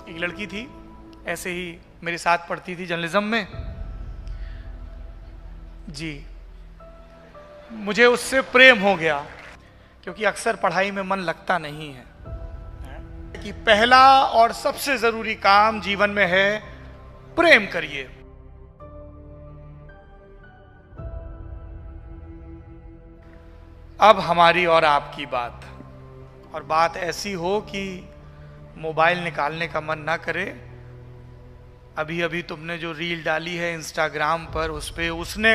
एक लड़की थी, ऐसे ही मेरे साथ पढ़ती थी जर्नलिज्म में जी। मुझे उससे प्रेम हो गया, क्योंकि अक्सर पढ़ाई में मन लगता नहीं है कि पहला और सबसे जरूरी काम जीवन में है प्रेम करिए। अब हमारी और आपकी बात, और बात ऐसी हो कि मोबाइल निकालने का मन ना करे। अभी अभी तुमने जो रील डाली है इंस्टाग्राम पर, उस पे उसने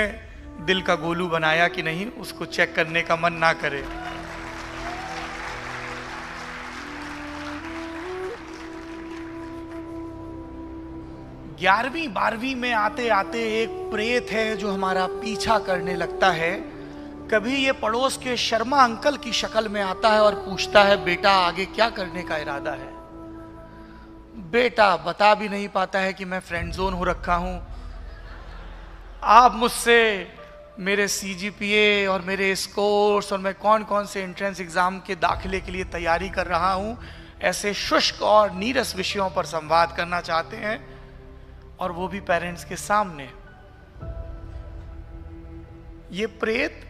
दिल का गोलू बनाया कि नहीं, उसको चेक करने का मन ना करे। ग्यारहवीं 12वीं में आते आते एक प्रेत है जो हमारा पीछा करने लगता है। कभी ये पड़ोस के शर्मा अंकल की शक्ल में आता है और पूछता है, बेटा आगे क्या करने का इरादा है? बेटा बता भी नहीं पाता है कि मैं फ्रेंड जोन हो रखा हूं। आप मुझसे मेरे CGPA और मेरे स्कोर्स और मैं कौन कौन से एंट्रेंस एग्जाम के दाखिले के लिए तैयारी कर रहा हूं, ऐसे शुष्क और नीरस विषयों पर संवाद करना चाहते हैं, और वो भी पेरेंट्स के सामने। ये प्रेत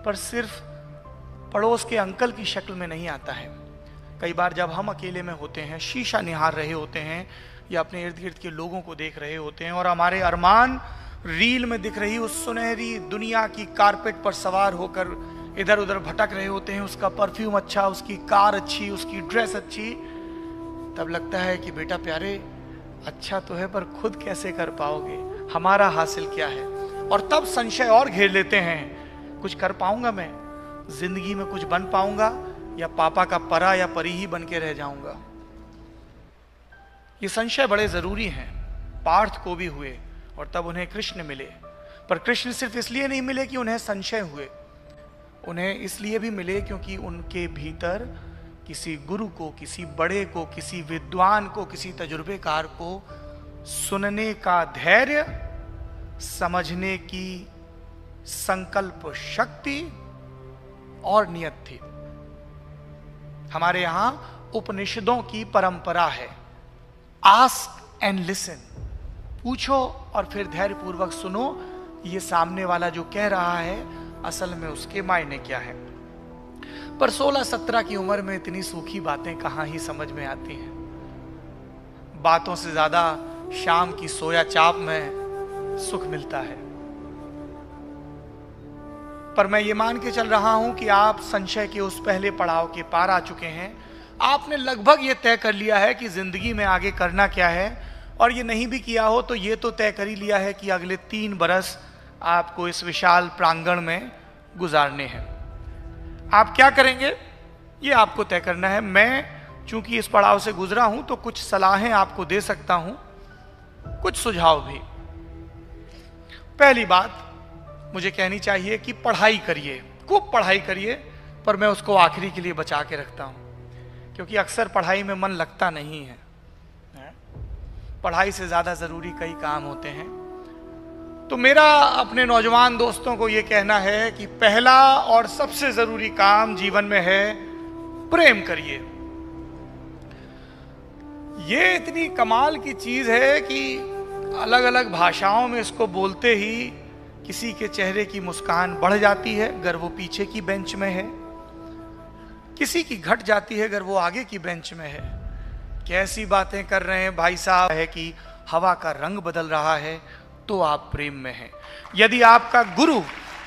पर सिर्फ पड़ोस के अंकल की शक्ल में नहीं आता है। कई बार जब हम अकेले में होते हैं, शीशा निहार रहे होते हैं या अपने इर्द गिर्द के लोगों को देख रहे होते हैं, और हमारे अरमान रील में दिख रही उस सुनहरी दुनिया की कारपेट पर सवार होकर इधर उधर भटक रहे होते हैं। उसका परफ्यूम अच्छा, उसकी कार अच्छी, उसकी ड्रेस अच्छी, तब लगता है कि बेटा प्यारे अच्छा तो है, पर खुद कैसे कर पाओगे, हमारा हासिल क्या है? और तब संशय और घेर लेते हैं, कुछ कर पाऊंगा मैं जिंदगी में, कुछ बन पाऊंगा, या पापा का परा या परी ही बन के रह जाऊंगा। ये संशय बड़े जरूरी हैं। पार्थ को भी हुए और तब उन्हें कृष्ण मिले, पर कृष्ण सिर्फ इसलिए नहीं मिले कि उन्हें संशय हुए, उन्हें इसलिए भी मिले क्योंकि उनके भीतर किसी गुरु को, किसी बड़े को, किसी विद्वान को, किसी तजुर्बेकार को सुनने का धैर्य, समझने की संकल्प शक्ति और नियत थी। हमारे यहां उपनिषदों की परंपरा है, आस्क एंड लिसन, पूछो और फिर धैर्य पूर्वक सुनो, ये सामने वाला जो कह रहा है असल में उसके मायने क्या है। पर 16-17 की उम्र में इतनी सूखी बातें कहां ही समझ में आती हैं। बातों से ज्यादा शाम की सोया चाप में सुख मिलता है। पर मैं ये मान के चल रहा हूं कि आप संशय के उस पहले पड़ाव के पार आ चुके हैं। आपने लगभग ये तय कर लिया है कि जिंदगी में आगे करना क्या है, और ये नहीं भी किया हो तो ये तो तय कर ही लिया है कि अगले 3 बरस आपको इस विशाल प्रांगण में गुजारने हैं। आप क्या करेंगे ये आपको तय करना है। मैं चूंकि इस पड़ाव से गुजरा हूं तो कुछ सलाहें आपको दे सकता हूं, कुछ सुझाव भी। पहली बात मुझे कहनी चाहिए कि पढ़ाई करिए, खूब पढ़ाई करिए, पर मैं उसको आखिरी के लिए बचा के रखता हूं, क्योंकि अक्सर पढ़ाई में मन लगता नहीं है। पढ़ाई से ज्यादा जरूरी कई काम होते हैं। तो मेरा अपने नौजवान दोस्तों को यह कहना है कि पहला और सबसे जरूरी काम जीवन में है प्रेम करिए। यह इतनी कमाल की चीज है कि अलग अलग भाषाओं में इसको बोलते ही किसी के चेहरे की मुस्कान बढ़ जाती है अगर वो पीछे की बेंच में है, किसी की घट जाती है अगर वो आगे की बेंच में है। कैसी बातें कर रहे हैं भाई साहब, है कि हवा का रंग बदल रहा है तो आप प्रेम में हैं। यदि आपका गुरु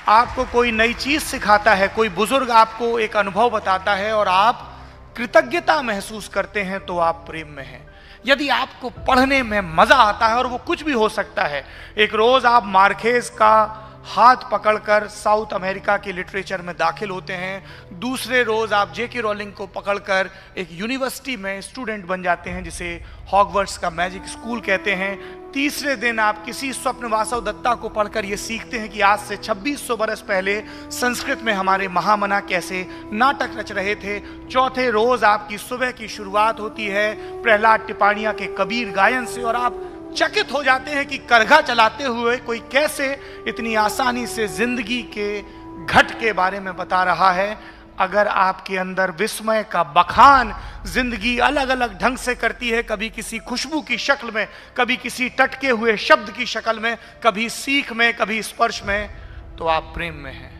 आपको कोई नई चीज सिखाता है, कोई बुजुर्ग आपको एक अनुभव बताता है और आप कृतज्ञता महसूस करते हैं तो आप प्रेम में हैं। यदि आपको पढ़ने में मजा आता है, और वो कुछ भी हो सकता है, एक रोज आप मार्केस का हाथ पकड़कर साउथ अमेरिका के लिटरेचर में दाखिल होते हैं, दूसरे रोज आप जेके रोलिंग को पकड़कर एक यूनिवर्सिटी में स्टूडेंट बन जाते हैं जिसे हॉगवर्ट्स का मैजिक स्कूल कहते हैं, तीसरे दिन आप किसी स्वप्न वासव दत्ता को पढ़कर यह सीखते हैं कि आज से 2600 बरस पहले संस्कृत में हमारे महामना कैसे नाटक रच रहे थे, चौथे रोज आपकी सुबह की शुरुआत होती है प्रहलाद टिपाणिया के कबीर गायन से, और आप चकित हो जाते हैं कि करघा चलाते हुए कोई कैसे इतनी आसानी से जिंदगी के घट के बारे में बता रहा है। अगर आपके अंदर विस्मय का बखान जिंदगी अलग अलग ढंग से करती है, कभी किसी खुशबू की शक्ल में, कभी किसी टटके हुए शब्द की शक्ल में, कभी सीख में, कभी स्पर्श में, तो आप प्रेम में हैं।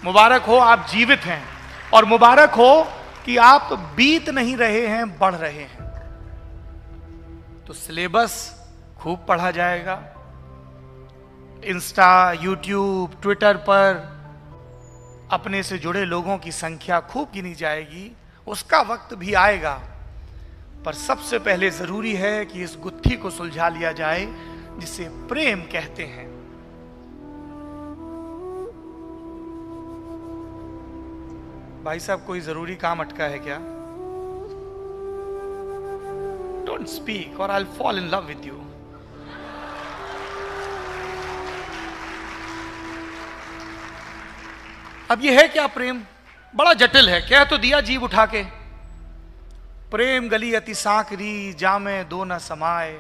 मुबारक हो आप जीवित हैं, और मुबारक हो कि आप बीत नहीं रहे हैं, बढ़ रहे हैं। तो सिलेबस खूब पढ़ा जाएगा, इंस्टा, यूट्यूब, ट्विटर पर अपने से जुड़े लोगों की संख्या खूब गिनी जाएगी, उसका वक्त भी आएगा। पर सबसे पहले जरूरी है कि इस गुत्थी को सुलझा लिया जाए जिसे प्रेम कहते हैं। भाई साहब, कोई जरूरी काम अटका है क्या? डोंट स्पीक और I will fall in love with you. अब यह है क्या प्रेम? बड़ा जटिल है। कह तो दिया जीव उठा के, प्रेम गली अति सांकरी, जामे दो न समाए।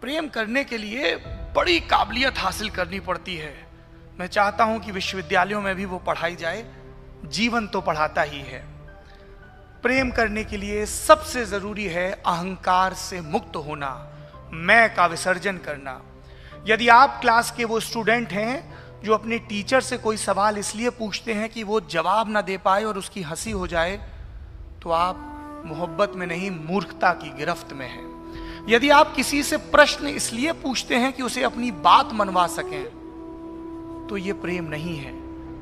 प्रेम करने के लिए बड़ी काबिलियत हासिल करनी पड़ती है। मैं चाहता हूं कि विश्वविद्यालयों में भी वो पढ़ाई जाए, जीवन तो पढ़ाता ही है। प्रेम करने के लिए सबसे जरूरी है अहंकार से मुक्त होना, मैं का विसर्जन करना। यदि आप क्लास के वो स्टूडेंट हैं जो अपने टीचर से कोई सवाल इसलिए पूछते हैं कि वो जवाब ना दे पाए और उसकी हंसी हो जाए, तो आप मोहब्बत में नहीं, मूर्खता की गिरफ्त में हैं। यदि आप किसी से प्रश्न इसलिए पूछते हैं कि उसे अपनी बात मनवा सकें, तो ये प्रेम नहीं है।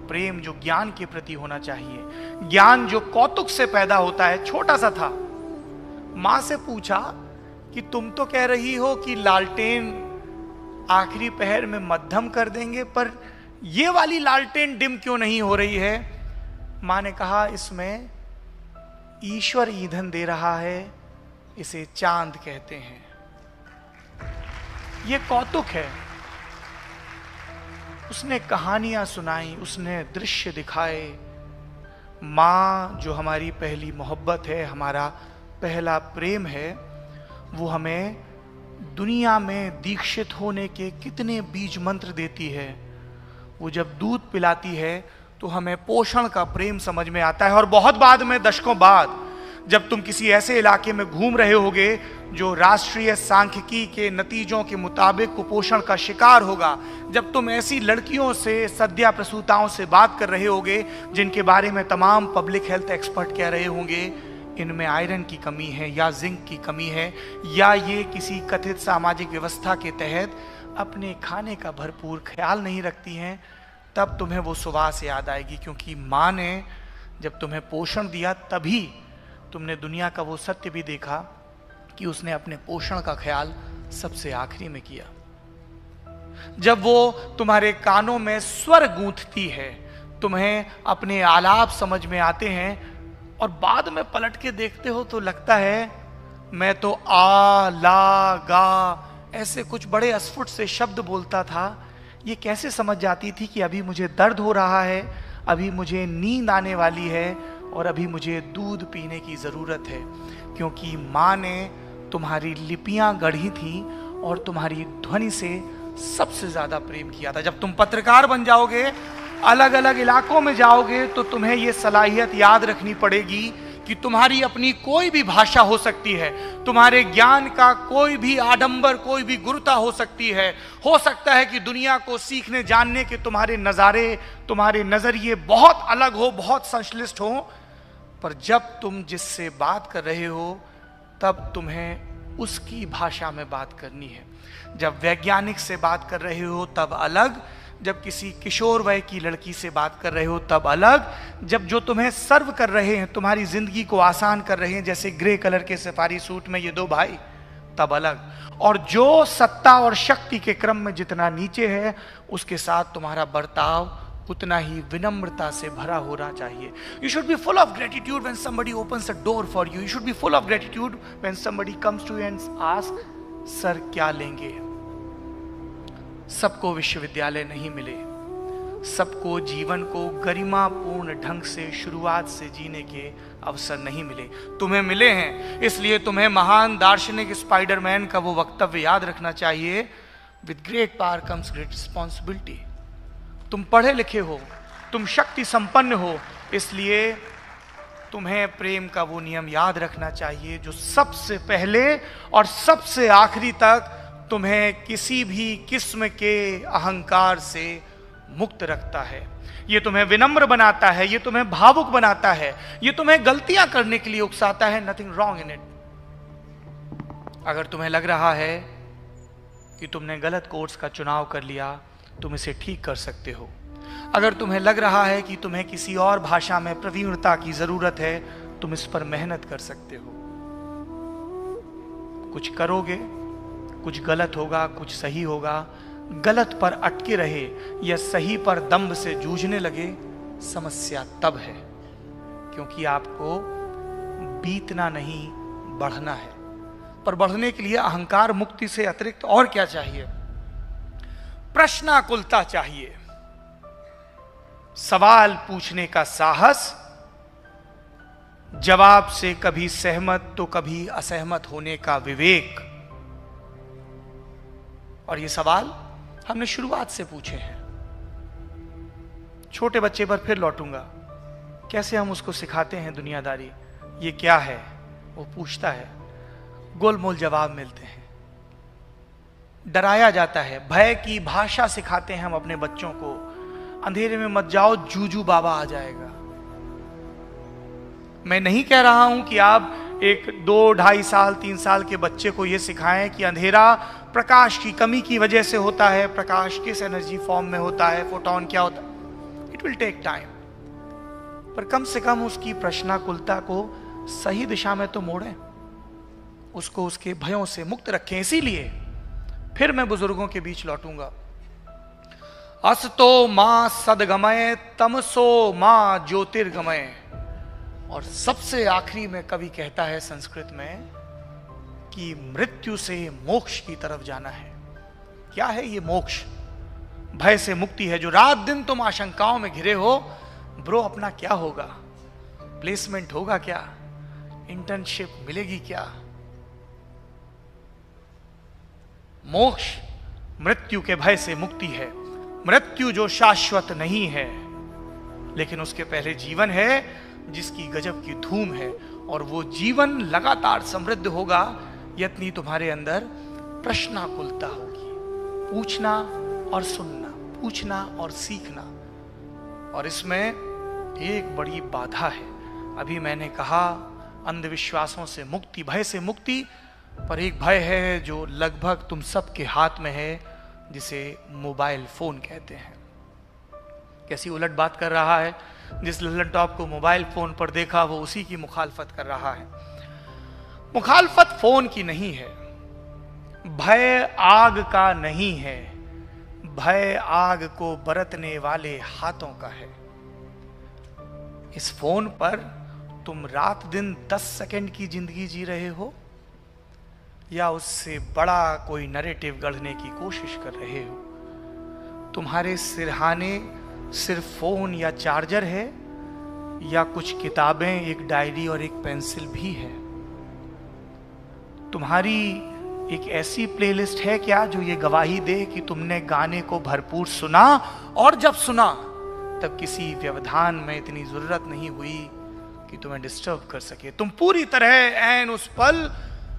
प्रेम जो ज्ञान के प्रति होना चाहिए, ज्ञान जो कौतुक से पैदा होता है। छोटा सा था, मां से पूछा कि तुम तो कह रही हो कि लालटेन आखिरी पहर में मध्यम कर देंगे, पर ये वाली लालटेन डिम क्यों नहीं हो रही है? मां ने कहा, इसमें ईश्वर ईंधन दे रहा है, इसे चांद कहते हैं। ये कौतुक है। उसने कहानियां सुनाई, उसने दृश्य दिखाए। मां जो हमारी पहली मोहब्बत है, हमारा पहला प्रेम है, वो हमें दुनिया में दीक्षित होने के कितने बीज मंत्र देती है। वो जब दूध पिलाती है तो हमें पोषण का प्रेम समझ में आता है। और बहुत बाद में, दशकों बाद, जब तुम किसी ऐसे इलाके में घूम रहे होगे जो राष्ट्रीय सांख्यिकी के नतीजों के मुताबिक कुपोषण का शिकार होगा, जब तुम ऐसी लड़कियों से, सद्या प्रसूताओं से बात कर रहे होगे जिनके बारे में तमाम पब्लिक हेल्थ एक्सपर्ट कह रहे होंगे इनमें आयरन की कमी है या जिंक की कमी है, या ये किसी कथित सामाजिक व्यवस्था के तहत अपने खाने का भरपूर ख्याल नहीं रखती हैं, तब तुम्हें वो सुवास याद आएगी। क्योंकि माँ ने जब तुम्हें पोषण दिया, तभी तुमने दुनिया का वो सत्य भी देखा कि उसने अपने पोषण का ख्याल सबसे आखिरी में किया। जब वो तुम्हारे कानों में स्वर गूंथती है, तुम्हें अपने आलाप समझ में आते हैं, और बाद में पलट के देखते हो तो लगता है मैं तो आ, ला, गा ऐसे कुछ बड़े अस्फुट से शब्द बोलता था, ये कैसे समझ जाती थी कि अभी मुझे दर्द हो रहा है, अभी मुझे नींद आने वाली है और अभी मुझे दूध पीने की जरूरत है। क्योंकि माँ ने तुम्हारी लिपियां गढ़ी थी और तुम्हारी ध्वनि से सबसे ज्यादा प्रेम किया था। जब तुम पत्रकार बन जाओगे, अलग अलग इलाकों में जाओगे, तो तुम्हें यह सलाहियत याद रखनी पड़ेगी कि तुम्हारी अपनी कोई भी भाषा हो सकती है, तुम्हारे ज्ञान का कोई भी आडंबर, कोई भी गुरुता हो सकती है। हो सकता है कि दुनिया को सीखने जानने के तुम्हारे नज़ारे, तुम्हारे नज़रिए बहुत अलग हो, बहुत संश्लिष्ट हो, पर जब तुम जिससे बात कर रहे हो तब तुम्हें उसकी भाषा में बात करनी है। जब वैज्ञानिक से बात कर रहे हो तब अलग, जब किसी किशोर वय की लड़की से बात कर रहे हो तब अलग, जब जो तुम्हें सर्व कर रहे हैं, तुम्हारी जिंदगी को आसान कर रहे हैं, जैसे ग्रे कलर के सफारी सूट में ये दो भाई, तब अलग। और जो सत्ता और शक्ति के क्रम में जितना नीचे है, उसके साथ तुम्हारा बर्ताव उतना ही विनम्रता से भरा होना चाहिए। You should be full of gratitude when somebody opens a door for you. You should be full of gratitude when somebody comes to you and asks, sir क्या लेंगे? सबको विश्वविद्यालय नहीं मिले, सबको जीवन को गरिमापूर्ण ढंग से शुरुआत से जीने के अवसर नहीं मिले। तुम्हें मिले हैं, इसलिए तुम्हें महान दार्शनिक स्पाइडरमैन का वो वक्तव्य याद रखना चाहिए, with great power comes great responsibility. तुम पढ़े लिखे हो, तुम शक्ति संपन्न हो, इसलिए तुम्हें प्रेम का वो नियम याद रखना चाहिए जो सबसे पहले और सबसे आखिरी तक तुम्हें किसी भी किस्म के अहंकार से मुक्त रखता है। ये तुम्हें विनम्र बनाता है, ये तुम्हें भावुक बनाता है, ये तुम्हें गलतियां करने के लिए उकसाता है। Nothing wrong in it. अगर तुम्हें लग रहा है कि तुमने गलत कोर्स का चुनाव कर लिया, तुम इसे ठीक कर सकते हो। अगर तुम्हें लग रहा है कि तुम्हें किसी और भाषा में प्रवीणता की जरूरत है, तुम इस पर मेहनत कर सकते हो। कुछ करोगे, कुछ गलत होगा, कुछ सही होगा। गलत पर अटके रहे या सही पर दम्भ से जूझने लगे, समस्या तब है क्योंकि आपको बीतना नहीं, बढ़ना है। पर बढ़ने के लिए अहंकार मुक्ति से अतिरिक्त और क्या चाहिए? प्रश्नाकुलता चाहिए, सवाल पूछने का साहस, जवाब से कभी सहमत तो कभी असहमत होने का विवेक। और ये सवाल हमने शुरुआत से पूछे हैं। छोटे बच्चे पर फिर लौटूंगा, कैसे हम उसको सिखाते हैं दुनियादारी, ये क्या है, वो पूछता है, गोलमोल जवाब मिलते हैं। डराया जाता है, भय की भाषा सिखाते हैं हम अपने बच्चों को, अंधेरे में मत जाओ, जूजू बाबा आ जाएगा। मैं नहीं कह रहा हूं कि आप एक 2, 2.5 साल, 3 साल के बच्चे को यह सिखाएं कि अंधेरा प्रकाश की कमी की वजह से होता है, प्रकाश किस एनर्जी फॉर्म में होता है, फोटोन क्या होता है। इट विल टेक टाइम, पर कम से कम उसकी प्रश्नाकुलता को सही दिशा में तो मोड़ें, उसको उसके भयों से मुक्त रखें। इसीलिए फिर मैं बुजुर्गों के बीच लौटूंगा। असतो मां सदगमय तमसो मां ज्योतिर्गमय। और सबसे आखिरी में कवि कहता है संस्कृत में कि मृत्यु से मोक्ष की तरफ जाना है। क्या है ये मोक्ष? भय से मुक्ति है। जो रात दिन तुम आशंकाओं में घिरे हो, ब्रो अपना क्या होगा, प्लेसमेंट होगा क्या, इंटर्नशिप मिलेगी क्या? मोक्ष मृत्यु के भय से मुक्ति है। मृत्यु जो शाश्वत नहीं है, लेकिन उसके पहले जीवन है जिसकी गजब की धूम है, और वो जीवन लगातार समृद्ध होगा यतनी तुम्हारे अंदर प्रश्नाकुलता होगी, पूछना और सुनना, पूछना और सीखना। और इसमें एक बड़ी बाधा है। अभी मैंने कहा अंधविश्वासों से मुक्ति, भय से मुक्ति, पर एक भय है जो लगभग तुम सबके हाथ में है, जिसे मोबाइल फोन कहते हैं। कैसी उलट बात कर रहा है, जिस लल्लन टॉप को मोबाइल फोन पर देखा वो उसी की मुखालफत कर रहा है। मुखालफत फोन की नहीं है, भय आग का नहीं है, भय आग को बरतने वाले हाथों का है। इस फोन पर तुम रात दिन 10 सेकंड की जिंदगी जी रहे हो, या उससे बड़ा कोई नैरेटिव गढ़ने की कोशिश कर रहे हो। तुम्हारे सिरहाने सिर्फ फोन या चार्जर है, या कुछ किताबें, एक डायरी और एक पेंसिल भी है। तुम्हारी एक ऐसी प्लेलिस्ट है क्या जो ये गवाही दे कि तुमने गाने को भरपूर सुना, और जब सुना तब किसी व्यवधान में इतनी जरूरत नहीं हुई कि तुम्हें डिस्टर्ब कर सके। तुम पूरी तरह ऐन उस पल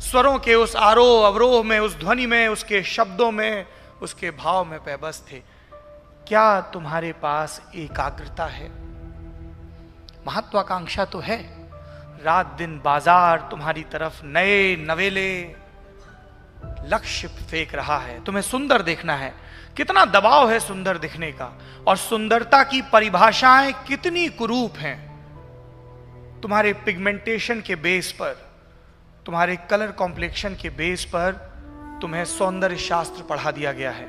स्वरों के उस आरोह अवरोह में, उस ध्वनि में, उसके शब्दों में, उसके भाव में पैबस थे। क्या तुम्हारे पास एकाग्रता है? महत्वाकांक्षा तो है, रात दिन बाजार तुम्हारी तरफ नए नवेले लक्ष्य फेंक रहा है। तुम्हें सुंदर देखना है, कितना दबाव है सुंदर दिखने का, और सुंदरता की परिभाषाएं कितनी कुरूप हैं। तुम्हारे पिगमेंटेशन के बेस पर, तुम्हारे कलर कॉम्प्लेक्शन के बेस पर तुम्हें सौंदर्य शास्त्र पढ़ा दिया गया है।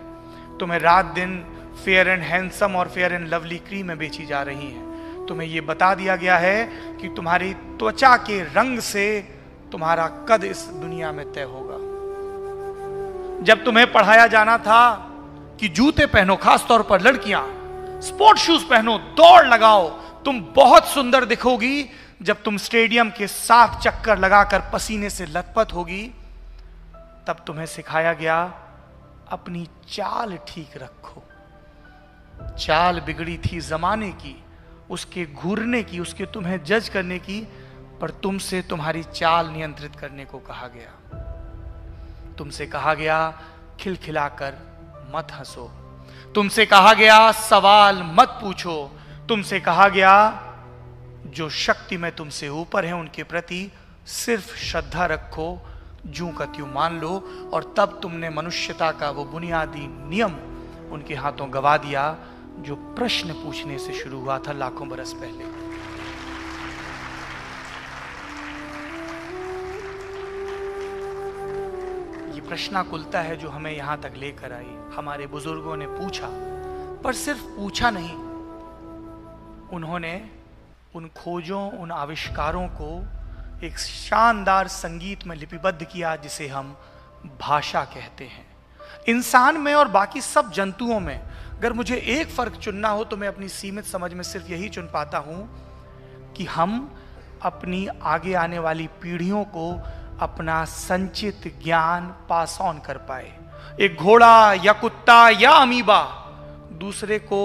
तुम्हें रात दिन फेयर एंड हैंडसम और फेयर एंड लवली क्रीमें बेची जा रही हैं। तुम्हें यह बता दिया गया है कि तुम्हारी त्वचा के रंग से तुम्हारा कद इस दुनिया में तय होगा। जब तुम्हें पढ़ाया जाना था कि जूते पहनो, खासतौर पर लड़कियां, स्पोर्ट शूज पहनो, दौड़ लगाओ, तुम बहुत सुंदर दिखोगी जब तुम स्टेडियम के 7 चक्कर लगाकर पसीने से लथपथ होगी, तब तुम्हें सिखाया गया अपनी चाल ठीक रखो। चाल बिगड़ी थी जमाने की, उसके घूरने की, उसके तुम्हें जज करने की, पर तुमसे तुम्हारी चाल नियंत्रित करने को कहा गया। तुमसे कहा गया खिलखिलाकर मत हंसो, तुमसे कहा गया सवाल मत पूछो, तुमसे कहा गया जो शक्ति में तुमसे ऊपर है उनके प्रति सिर्फ श्रद्धा रखो, जूं का त्यों मान लो। और तब तुमने मनुष्यता का वो बुनियादी नियम उनके हाथों गवा दिया जो प्रश्न पूछने से शुरू हुआ था लाखों बरस पहले। ये प्रश्नाकुलता है जो हमें यहां तक लेकर आई। हमारे बुजुर्गों ने पूछा, पर सिर्फ पूछा नहीं, उन्होंने उन खोजों, उन आविष्कारों को एक शानदार संगीत में लिपिबद्ध किया जिसे हम भाषा कहते हैं। इंसान में और बाकी सब जंतुओं में अगर मुझे एक फर्क चुनना हो तो मैं अपनी सीमित समझ में सिर्फ यही चुन पाता हूं कि हम अपनी आगे आने वाली पीढ़ियों को अपना संचित ज्ञान पास ऑन कर पाए। एक घोड़ा या कुत्ता या अमीबा दूसरे को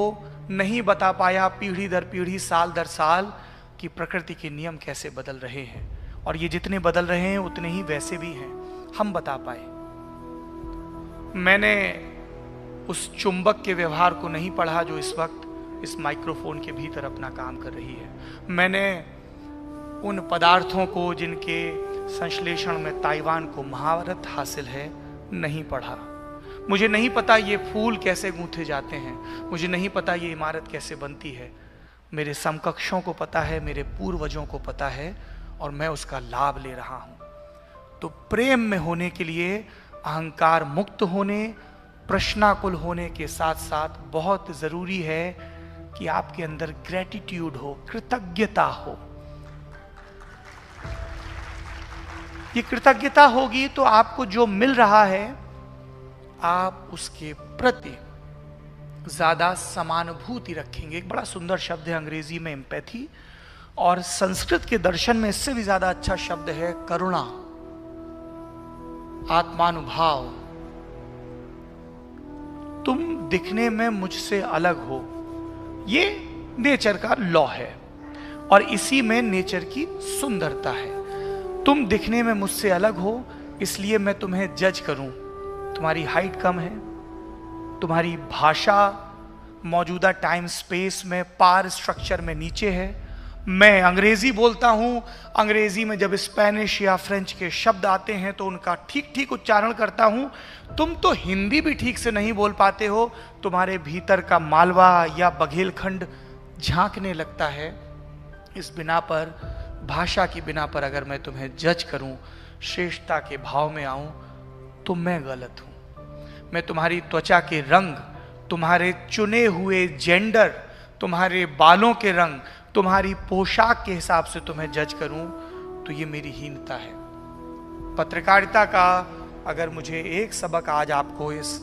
नहीं बता पाया पीढ़ी दर पीढ़ी, साल दर साल, कि प्रकृति के नियम कैसे बदल रहे हैं, और ये जितने बदल रहे हैं उतने ही वैसे भी हैं। हम बता पाए। मैंने उस चुंबक के व्यवहार को नहीं पढ़ा जो इस वक्त इस माइक्रोफोन के भीतर अपना काम कर रही है। मैंने उन पदार्थों को जिनके संश्लेषण में ताइवान को महारत हासिल है नहीं पढ़ा। मुझे नहीं पता ये फूल कैसे गूंथे जाते हैं, मुझे नहीं पता ये इमारत कैसे बनती है। मेरे समकक्षों को पता है, मेरे पूर्वजों को पता है, और मैं उसका लाभ ले रहा हूं। तो प्रेम में होने के लिए अहंकार मुक्त होने, प्रश्नाकुल होने के साथ साथ बहुत जरूरी है कि आपके अंदर ग्रेटिट्यूड हो, कृतज्ञता हो। ये कृतज्ञता होगी तो आपको जो मिल रहा है आप उसके प्रति ज्यादा समानुभूति रखेंगे। एक बड़ा सुंदर शब्द है अंग्रेजी में एम्पैथी, और संस्कृत के दर्शन में इससे भी ज्यादा अच्छा शब्द है करुणा, आत्मानुभाव। तुम दिखने में मुझसे अलग हो, ये नेचर का लॉ है और इसी में नेचर की सुंदरता है। तुम दिखने में मुझसे अलग हो इसलिए मैं तुम्हें जज करूं। तुम्हारी हाइट कम है, तुम्हारी भाषा मौजूदा टाइम स्पेस में पार स्ट्रक्चर में नीचे है। मैं अंग्रेजी बोलता हूं, अंग्रेजी में जब स्पेनिश या फ्रेंच के शब्द आते हैं तो उनका ठीक ठीक उच्चारण करता हूं। तुम तो हिंदी भी ठीक से नहीं बोल पाते हो, तुम्हारे भीतर का मालवा या बघेलखंड झांकने लगता है। इस बिना पर, भाषा की बिना पर अगर मैं तुम्हें जज करूं, श्रेष्ठता के भाव में आऊं, तो मैं गलत हूं। मैं तुम्हारी त्वचा के रंग, तुम्हारे चुने हुए जेंडर, तुम्हारे बालों के रंग, तुम्हारी पोशाक के हिसाब से तुम्हें जज करूं तो ये मेरी हीनता है। पत्रकारिता का अगर मुझे एक सबक आज आपको इस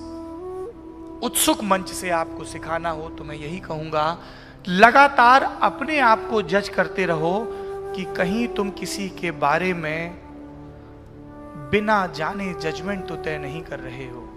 उत्सुक मंच से आपको सिखाना हो तो मैं यही कहूंगा, लगातार अपने आप को जज करते रहो कि कहीं तुम किसी के बारे में बिना जाने जजमेंट तो तय नहीं कर रहे हो।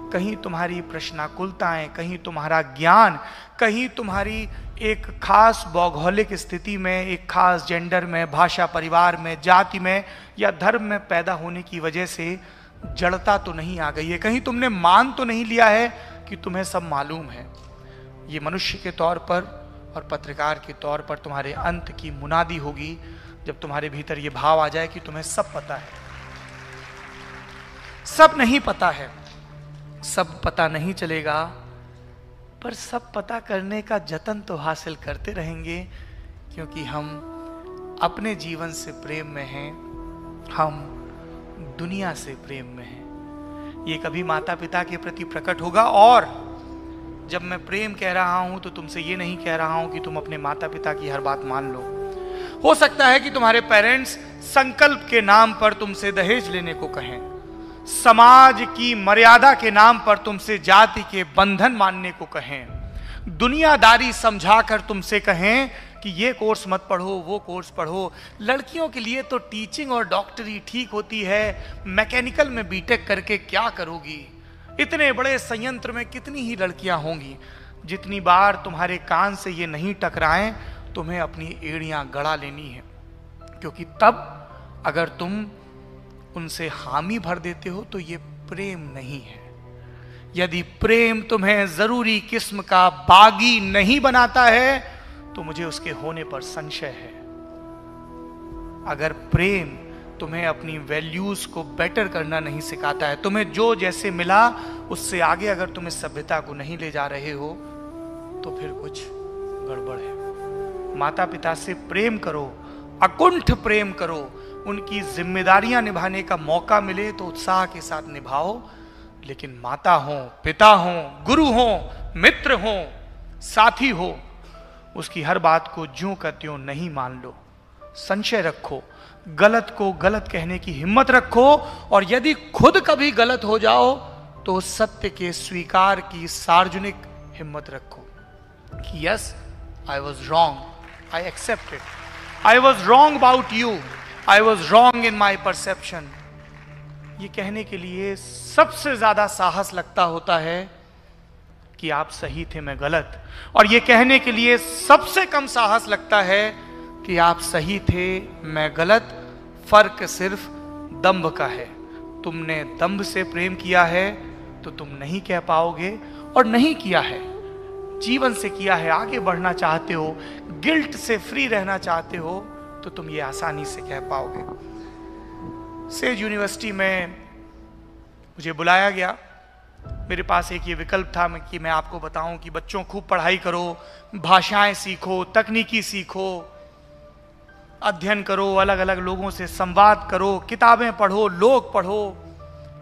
कहीं तुम्हारी प्रश्नाकुलताएं, कहीं तुम्हारा ज्ञान, कहीं तुम्हारी एक खास भौगोलिक स्थिति में, एक खास जेंडर में, भाषा, परिवार में, जाति में या धर्म में पैदा होने की वजह से जड़ता तो नहीं आ गई है। कहीं तुमने मान तो नहीं लिया है कि तुम्हें सब मालूम है। ये मनुष्य के तौर पर और पत्रकार के तौर पर तुम्हारे अंत की मुनादी होगी जब तुम्हारे भीतर ये भाव आ जाए कि तुम्हें सब पता है। सब नहीं पता है, सब पता नहीं चलेगा, पर सब पता करने का जतन तो हासिल करते रहेंगे, क्योंकि हम अपने जीवन से प्रेम में हैं, हम दुनिया से प्रेम में हैं। ये कभी माता पिता के प्रति प्रकट होगा, और जब मैं प्रेम कह रहा हूं तो तुमसे ये नहीं कह रहा हूं कि तुम अपने माता पिता की हर बात मान लो। हो सकता है कि तुम्हारे पेरेंट्स संकल्प के नाम पर तुमसे दहेज लेने को कहें, समाज की मर्यादा के नाम पर तुमसे जाति के बंधन मानने को कहें, दुनियादारी समझाकर तुमसे कहें कि ये कोर्स मत पढ़ो, वो कोर्स पढ़ो। लड़कियों के लिए तो टीचिंग और डॉक्टरी ठीक होती है, मैकेनिकल में बीटेक करके क्या करोगी? इतने बड़े संयंत्र में कितनी ही लड़कियां होंगी। जितनी बार तुम्हारे कान से ये नहीं टकराएं, तुम्हें अपनी एड़ियां गड़ा लेनी है, क्योंकि तब अगर तुम उनसे हामी भर देते हो तो ये प्रेम नहीं है। यदि प्रेम तुम्हें जरूरी किस्म का बागी नहीं बनाता है तो मुझे उसके होने पर संशय है। अगर प्रेम तुम्हें अपनी वैल्यूज को बेटर करना नहीं सिखाता है, तुम्हें जो जैसे मिला उससे आगे अगर तुम इस सभ्यता को नहीं ले जा रहे हो, तो फिर कुछ गड़बड़ है। माता पिता से प्रेम करो, अकुंठ प्रेम करो, उनकी जिम्मेदारियां निभाने का मौका मिले तो उत्साह के साथ निभाओ, लेकिन माता हो, पिता हो, गुरु हो, मित्र हो, साथी हो, उसकी हर बात को ज्यों का त्यों नहीं मान लो। संशय रखो, गलत को गलत कहने की हिम्मत रखो, और यदि खुद कभी गलत हो जाओ तो सत्य के स्वीकार की सार्वजनिक हिम्मत रखो कि yes, I was wrong, I accept it, I was wrong about you, I was wrong in my perception. ये कहने के लिए सबसे ज्यादा साहस लगता होता है कि आप सही थे, मैं गलत, और ये कहने के लिए सबसे कम साहस लगता है कि आप सही थे, मैं गलत। फर्क सिर्फ दंभ का है। तुमने दंभ से प्रेम किया है तो तुम नहीं कह पाओगे, और नहीं किया है, जीवन से किया है, आगे बढ़ना चाहते हो, गिल्ट से फ्री रहना चाहते हो, तो तुम ये आसानी से कह पाओगे। सेज यूनिवर्सिटी में मुझे बुलाया गया। मेरे पास एक ये विकल्प था कि मैं आपको बताऊं कि बच्चों खूब पढ़ाई करो, भाषाएं सीखो, तकनीकी सीखो, अध्ययन करो, अलग अलग लोगों से संवाद करो, किताबें पढ़ो, लोग पढ़ो,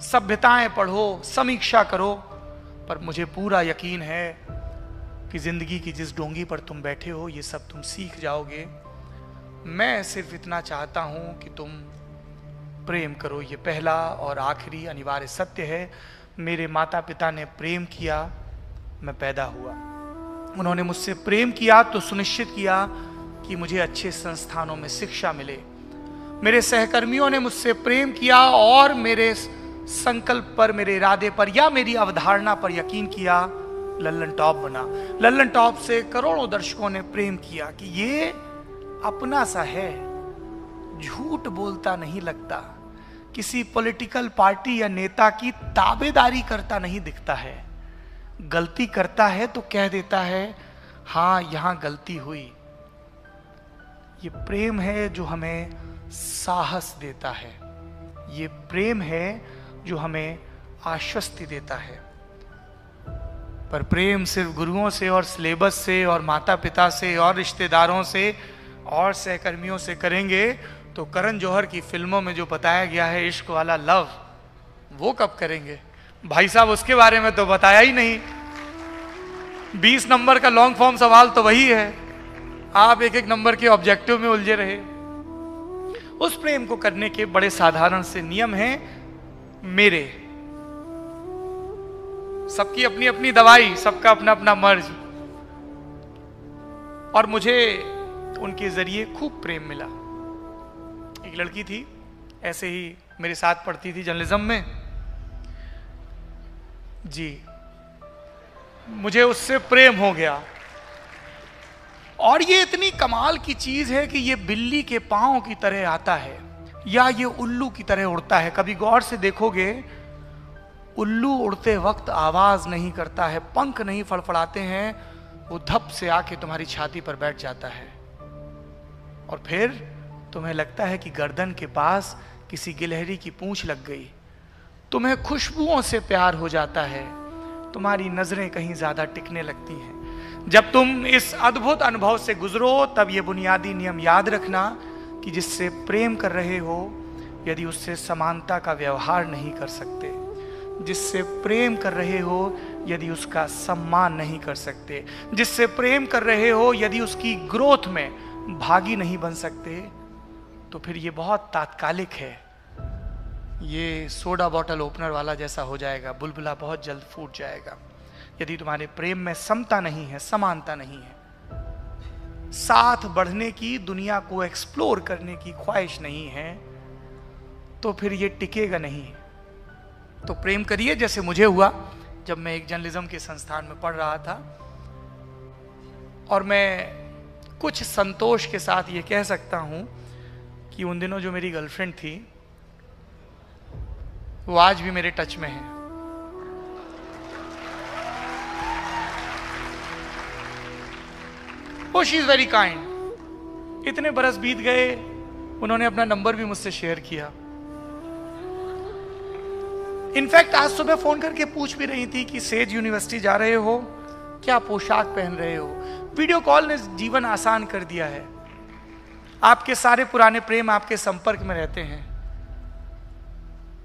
सभ्यताएं पढ़ो, समीक्षा करो। पर मुझे पूरा यकीन है कि जिंदगी की जिस डोंगी पर तुम बैठे हो ये सब तुम सीख जाओगे। मैं सिर्फ इतना चाहता हूं कि तुम प्रेम करो। ये पहला और आखिरी अनिवार्य सत्य है। मेरे माता पिता ने प्रेम किया, मैं पैदा हुआ। उन्होंने मुझसे प्रेम किया तो सुनिश्चित किया कि मुझे अच्छे संस्थानों में शिक्षा मिले। मेरे सहकर्मियों ने मुझसे प्रेम किया और मेरे संकल्प पर, मेरे इरादे पर या मेरी अवधारणा पर यकीन किया। लल्लन टॉप बना। लल्लन टॉप से करोड़ों दर्शकों ने प्रेम किया कि ये अपना सा है, झूठ बोलता नहीं लगता, किसी पॉलिटिकल पार्टी या नेता की ताबेदारी करता नहीं दिखता है, गलती करता है तो कह देता है हां यहां गलती हुई। ये प्रेम है जो हमें साहस देता है, ये प्रेम है जो हमें आश्वस्ति देता है। पर प्रेम सिर्फ गुरुओं से और सिलेबस से और माता पिता से और रिश्तेदारों से और सहकर्मियों से करेंगे तो करण जौहर की फिल्मों में जो बताया गया है इश्क वाला लव, वो कब करेंगे भाई साहब? उसके बारे में तो बताया ही नहीं। 20 नंबर का लॉन्ग फॉर्म सवाल तो वही है, आप एक एक नंबर के ऑब्जेक्टिव में उलझे रहे। उस प्रेम को करने के बड़े साधारण से नियम हैं। मेरे सबकी अपनी अपनी दवाई, सबका अपना अपना मर्ज, और मुझे उनके जरिए खूब प्रेम मिला। एक लड़की थी, ऐसे ही मेरे साथ पढ़ती थी जर्नलिज्म में जी, मुझे उससे प्रेम हो गया। और ये इतनी कमाल की चीज है कि ये बिल्ली के पांव की तरह आता है या ये उल्लू की तरह उड़ता है। कभी गौर से देखोगे, उल्लू उड़ते वक्त आवाज नहीं करता है, पंख नहीं फड़फड़ाते हैं, वो धप से आके तुम्हारी छाती पर बैठ जाता है और फिर तुम्हें लगता है कि गर्दन के पास किसी गिलहरी की पूंछ लग गई। तुम्हें खुशबुओं से प्यार हो जाता है, तुम्हारी नजरें कहीं ज्यादा टिकने लगती हैं। जब तुम इस अद्भुत अनुभव से गुजरो तब ये बुनियादी नियम याद रखना कि जिससे प्रेम कर रहे हो यदि उससे समानता का व्यवहार नहीं कर सकते, जिससे प्रेम कर रहे हो यदि उसका सम्मान नहीं कर सकते, जिससे प्रेम कर रहे हो यदि उसकी ग्रोथ में भागी नहीं बन सकते, तो फिर ये बहुत तात्कालिक है। ये सोडा बॉटल ओपनर वाला जैसा हो जाएगा, बुलबुला बहुत जल्द फूट जाएगा। यदि तुम्हारे प्रेम में समता नहीं है, समानता नहीं है, साथ बढ़ने की, दुनिया को एक्सप्लोर करने की ख्वाहिश नहीं है, तो फिर ये टिकेगा नहीं। तो प्रेम करिए जैसे मुझे हुआ जब मैं एक जर्नलिज्म के संस्थान में पढ़ रहा था। और मैं कुछ संतोष के साथ ये कह सकता हूं कि उन दिनों जो मेरी गर्लफ्रेंड थी वो आज भी मेरे टच में है। वो शी इज वेरी काइंड। इतने बरस बीत गए, उन्होंने अपना नंबर भी मुझसे शेयर किया। इनफैक्ट आज सुबह फोन करके पूछ भी रही थी कि सेज यूनिवर्सिटी जा रहे हो, क्या पोशाक पहन रहे हो। वीडियो कॉल ने जीवन आसान कर दिया है। आपके सारे पुराने प्रेम आपके संपर्क में रहते हैं।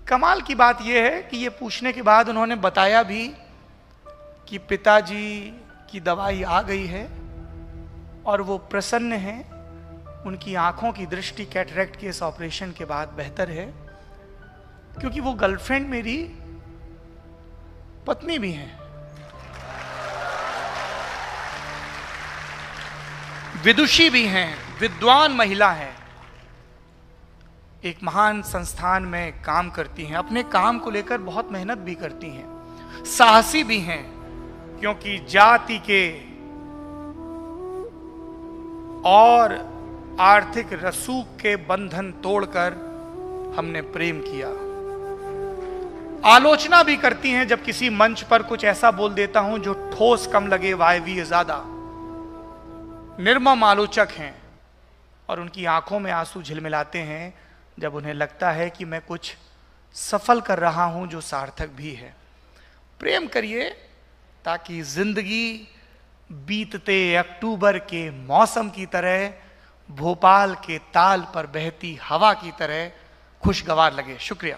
कमाल की बात यह है कि ये पूछने के बाद उन्होंने बताया भी कि पिताजी की दवाई आ गई है और वो प्रसन्न हैं। उनकी आंखों की दृष्टि कैटरेक्ट के इस ऑपरेशन के बाद बेहतर है, क्योंकि वो गर्लफ्रेंड मेरी पत्नी भी हैं, विदुषी भी हैं, विद्वान महिला हैं, एक महान संस्थान में काम करती हैं, अपने काम को लेकर बहुत मेहनत भी करती हैं, साहसी भी हैं, क्योंकि जाति के और आर्थिक रसूख के बंधन तोड़कर हमने प्रेम किया। आलोचना भी करती हैं जब किसी मंच पर कुछ ऐसा बोल देता हूं जो ठोस कम लगे, वायवीय ज्यादा। निर्मम आलोचक हैं और उनकी आंखों में आंसू झिलमिलाते हैं जब उन्हें लगता है कि मैं कुछ सफल कर रहा हूं जो सार्थक भी है। प्रेम करिए ताकि जिंदगी बीतते अक्टूबर के मौसम की तरह, भोपाल के ताल पर बहती हवा की तरह खुशगवार लगे। शुक्रिया।